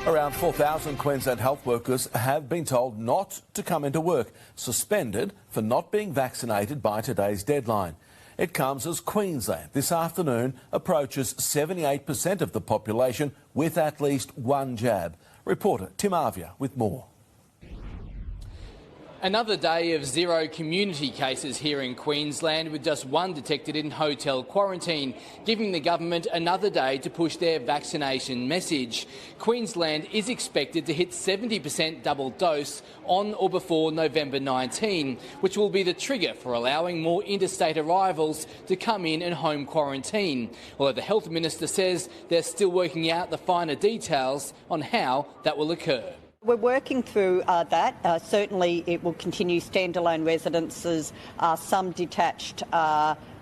Around 4,000 Queensland health workers have been told not to come into work, suspended for not being vaccinated by today's deadline. It comes as Queensland this afternoon approaches 78% of the population with at least one jab. Reporter Tim Avia with more. Another day of zero community cases here in Queensland, with just one detected in hotel quarantine, giving the government another day to push their vaccination message. Queensland is expected to hit 70% double dose on or before November 19, which will be the trigger for allowing more interstate arrivals to come in and home quarantine. Although the Health Minister says they're still working out the finer details on how that will occur. We're working through that. Certainly it will continue standalone residences, some detached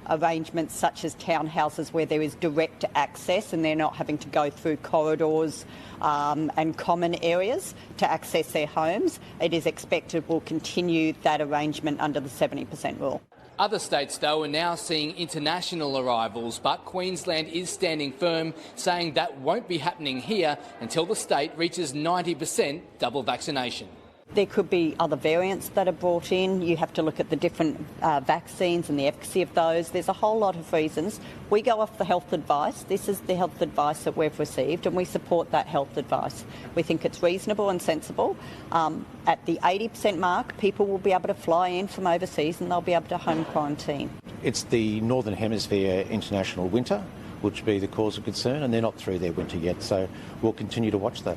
arrangements such as townhouses where there is direct access and they're not having to go through corridors and common areas to access their homes. It is expected will continue that arrangement under the 70% rule. Other states, though, are now seeing international arrivals, but Queensland is standing firm, saying that won't be happening here until the state reaches 90% double vaccination. There could be other variants that are brought in. You have to look at the different vaccines and the efficacy of those. There's a whole lot of reasons. We go off the health advice. This is the health advice that we've received, and we support that health advice. We think it's reasonable and sensible. At the 80% mark, people will be able to fly in from overseas and they'll be able to home quarantine. It's the Northern Hemisphere international winter, which would be the cause of concern, and they're not through their winter yet, so we'll continue to watch that.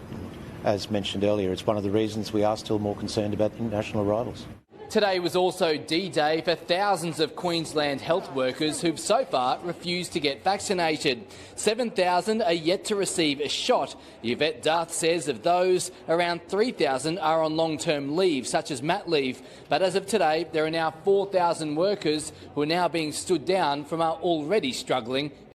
As mentioned earlier, it's one of the reasons we are still more concerned about international arrivals. Today was also D-Day for thousands of Queensland health workers who've so far refused to get vaccinated. 7,000 are yet to receive a shot. Yvette Darth says of those, around 3,000 are on long-term leave, such as mat leave. But as of today, there are now 4,000 workers who are now being stood down from our already struggling